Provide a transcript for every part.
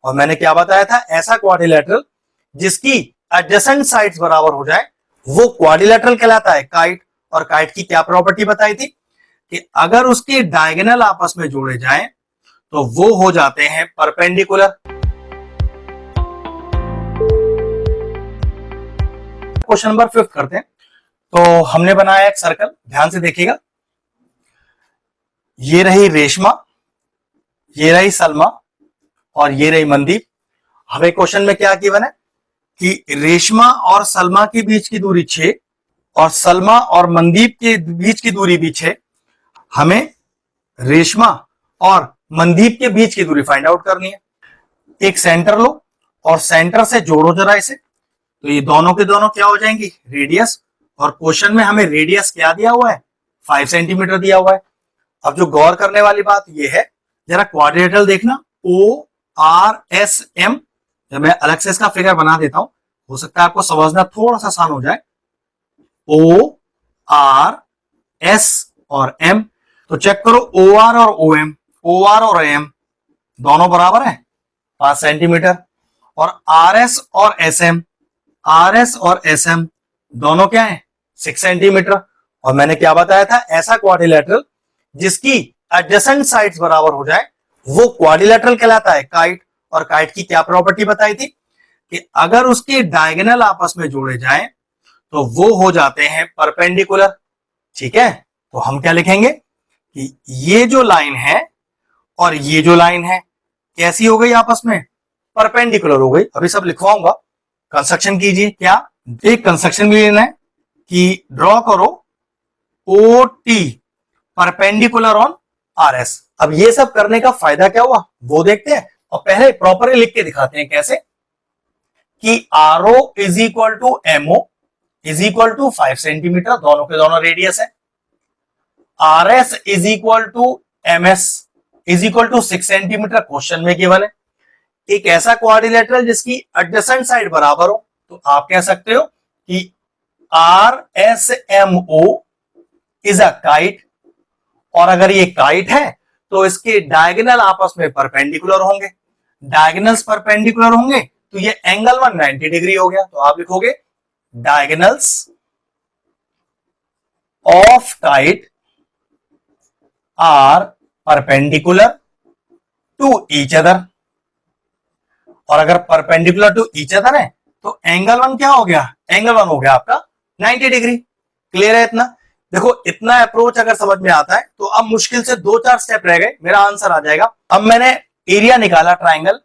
और मैंने क्या बताया था, ऐसा क्वाड्रिलेटरल जिसकी एडजेसेंट साइड्स बराबर हो जाए वो क्वाड्रिलेटरल कहलाता है काइट। और काइट की क्या प्रॉपर्टी बताई थी कि अगर उसके डायगोनल आपस में जोड़े जाएं तो वो हो जाते हैं परपेंडिकुलर। क्वेश्चन नंबर 5 करते हैं। तो हमने बनाया एक सर्कल, ध्यान से देखिएगा। ये रही रेशमा, ये रही सलमा और ये रही मनदीप। हमें क्वेश्चन में क्या गिवन है कि रेशमा और सलमा के बीच की दूरी 6 और सलमा और मनदीप के बीच की दूरी भी 6। हमें रेशमा और मनदीप के बीच की दूरी फाइंड आउट करनी है। एक सेंटर लो और सेंटर से जोड़ो जरा इसे, तो ये दोनों के दोनों क्या हो जाएंगी, रेडियस। और क्वेश्चन में हमें रेडियस क्या दिया हुआ है, 5 सेंटीमीटर दिया हुआ है। अब जो गौर करने वाली बात ये है, जरा क्वाड्रिलेटरल देखना, ORSM। जब मैं अलग से इसका फिगर बना देता हूं, हो सकता है आपको समझना थोड़ा सा आसान हो जाए। ORS और M, तो चेक करो OR और OM, OR और AM दोनों बराबर है 5 सेंटीमीटर। और RS और SM, RS और SM दोनों क्या है 6 सेंटीमीटर। और मैंने क्या बताया था, ऐसा क्वाड्रिलेटरल जिसकी एडजेसेंट साइड्स बराबर हो जाए वो क्वाड्रिलेटरल कहलाता है काइट। और काइट की क्या प्रॉपर्टी बताई थी कि अगर उसके डायगोनल आपस में जोड़े जाएं तो वो हो जाते हैं परपेंडिकुलर। ठीक है, तो हम क्या लिखेंगे कि ये जो लाइन है और ये जो लाइन है कैसी हो गई आपस में, परपेंडिकुलर हो गई। अभी सब लिखवाऊंगा, कंस्ट्रक्शन कीजिए। क्या, एक कंस्ट्रक्शन भी लेना है कि ड्रॉ करो OT परपेंडिकुलर ऑन RS। अब ये सब करने का फायदा क्या हुआ वो देखते हैं, और पहले प्रॉपरली लिख के दिखाते हैं कैसे कि RO is equal to MO is equal to 5 centimetre, दोनों के दोनों रेडियस है। RS is equal to MS is equal to 6 centimetre, question में केवल है। एक ऐसा क्वाड्रिलेटरल जिसकी एडजेसेंट साइड बराबर हो, तो आप कह सकते हो कि RSMO इज अ काइट। और अगर ये काइट है तो इसके डायगोनल आपस में परपेंडिकुलर होंगे। डायगोनल्स परपेंडिकुलर होंगे तो ये एंगल 190 डिग्री हो गया। तो आप लिखोगे diagonals of kite are perpendicular to each other. और अगर परपेंडिकुलर टू ईच अदर है तो एंगल 1 क्या हो गया, एंगल 1 हो गया आपका 90 डिग्री। क्लियर है इतना? देखो इतना अप्रोच अगर समझ में आता है तो अब मुश्किल से 2-4 स्टेप रह गए, मेरा आंसर आ जाएगा। अब मैंने एरिया निकाला ट्राइंगल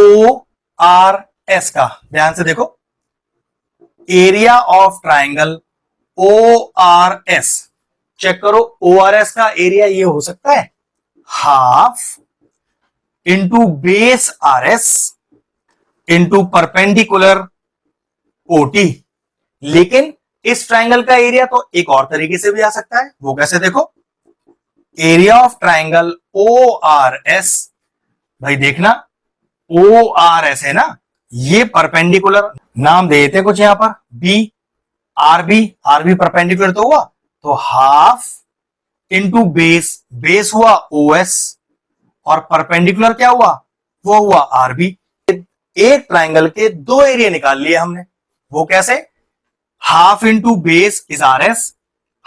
ORS का, ध्यान से देखो, area of triangle ORS। Check करो ORS का एरिया ये हो सकता है half into base RS into perpendicular OT। लेकिन इस ट्राइंगल का एरिया तो एक और तरीके से भी आ सकता है, वो कैसे देखो, एरिया ऑफ ट्राइंगल ORS। भाई देखना ORS है ना, ये परपेंडिकुलर, नाम दे देते कुछ यहां पर RB परपेंडिकुलर तो हुआ, तो हाफ इंटू बेस, बेस हुआ OS और परपेंडिकुलर क्या हुआ, वो हुआ RB। एक ट्राइंगल के दो एरिया निकाल लिए हमने, वो कैसे, half into base is RS,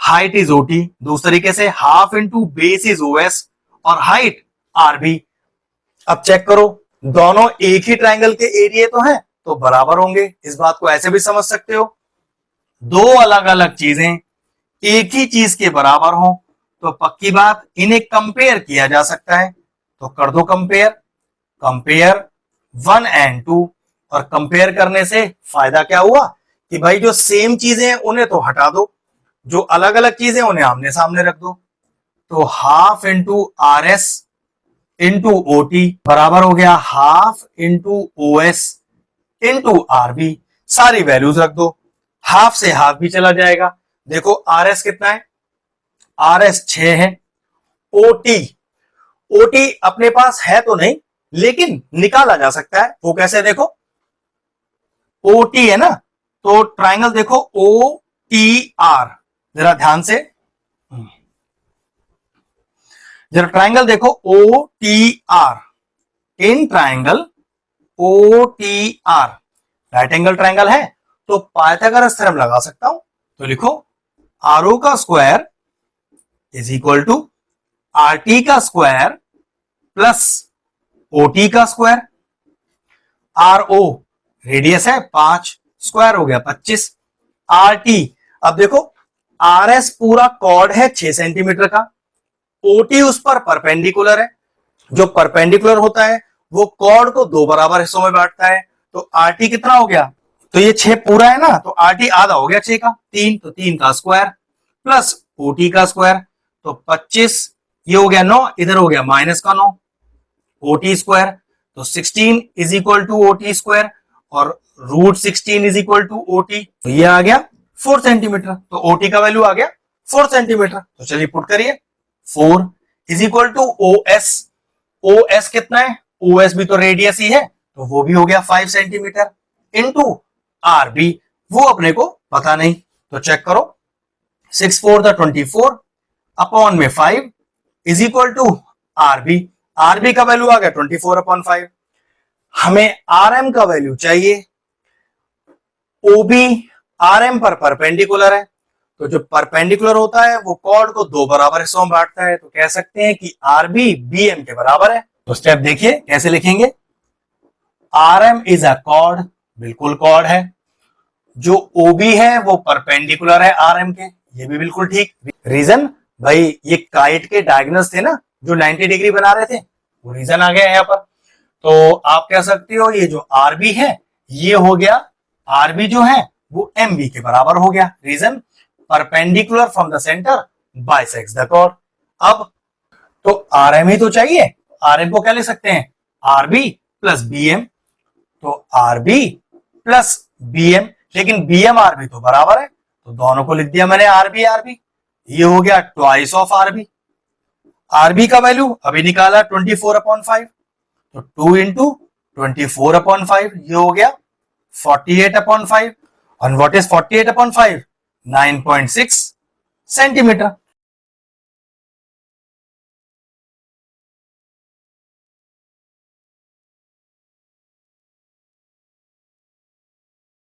height is OT। दूसरे तरीके से half into base is OS और हाइट RB। अब चेक करो दोनों एक ही ट्राइंगल के एरिया तो हैं तो बराबर होंगे। इस बात को ऐसे भी समझ सकते हो, दो अलग अलग चीजें एक ही चीज के बराबर हो तो पक्की बात इन्हें कंपेयर किया जा सकता है। तो कर दो कंपेयर, कंपेयर 1 and 2। और कंपेयर करने से फायदा क्या हुआ कि भाई जो सेम चीजें हैं उन्हें तो हटा दो, जो अलग अलग चीजें उन्हें आमने सामने रख दो। तो half into RS into OT बराबर हो गया half into OS into RB। सारी वैल्यूज रख दो, हाफ से हाफ भी चला जाएगा। देखो RS कितना है, RS 6 है। OT अपने पास है तो नहीं लेकिन निकाला जा सकता है, वो कैसे देखो, OT है ना, तो ट्राइंगल देखो OTR, जरा ध्यान से। जरा ट्राइंगल देखो O T R, in triangle O T R right angle triangle है, तो पाइथागोरस थ्योरम लगा सकता हूं। तो लिखो आर ओ का square is equal to R T का स्क्वायर प्लस ओ टी का स्क्वायर। आर ओ रेडियस है 5, स्क्वायर हो गया 25। आर टी, अब देखो आर एस पूरा कॉर्ड है 6 सेंटीमीटर का, ओटी उस पर परपेंडिकुलर है, जो परपेंडिकुलर होता है वो कॉर्ड को 2 बराबर हिस्सों में बांटता है। तो आर टी कितना हो गया, तो ये 6 पूरा है ना, तो आर टी आधा हो गया 6 का, 3, तो 3 का स्क्वायर प्लस ओटी का स्क्वायर, तो 25, ये हो गया 9, इधर हो गया माइनस का 9, ओटी स्क्वायर, तो 16 is equal to OT square और root 16 is equal to OT, तो ये आ गया 4 सेंटीमीटर। तो ओटी का वैल्यू आ गया 4 सेंटीमीटर। तो चलिए पुट करिए, 4 is equal to O S, O S कितना है, ओ एस भी तो रेडियस ही है, तो वो भी हो गया 5 सेंटीमीटर इनटू आर बी, वो अपने को पता नहीं, तो चेक करो 6 4 24 अपॉन में 5 is equal to R B, R B का वैल्यू आ गया 24 अपॉन 5। हमें आर एम का वैल्यू चाहिए, ओबी आर एम पर परपेंडिकुलर है, तो जो परपेंडिकुलर होता है वो कॉर्ड को 2 बराबर हिस्सों में बांटता है, तो कह सकते हैं कि आर बी बी एम के बराबर है। तो स्टेप देखिए कैसे लिखेंगे, R M is a chord, बिल्कुल कॉर्ड है, जो ओबी है वो परपेंडिकुलर है आर एम के, ये भी बिल्कुल ठीक। रीजन भाई ये काइट के डायगोनल्स थे ना जो 90 डिग्री बना रहे थे, वो रीजन आ गया यहाँ पर। तो आप कह सकते हो ये जो आरबी है ये हो गया, आरबी जो है वो एम बी के बराबर हो गया, reason perpendicular from the centre bisects the chord. अब तो आर एम ही तो चाहिए, आर एम को क्या लिख सकते हैं, आरबी प्लस बी एम, तो आरबी प्लस बी एम, लेकिन बी एम आरबी तो बराबर है, तो दोनों को लिख दिया मैंने आरबी आरबी, ये हो गया ट्वाइस ऑफ आरबी। आरबी का वैल्यू अभी निकाला 24 अपॉन 5, तो 2 इंटू 24 अपॉन 5, ये हो गया 48 अपॉन 5, और व्हाट इज 48 अपॉन 5, 9.6 सेंटीमीटर।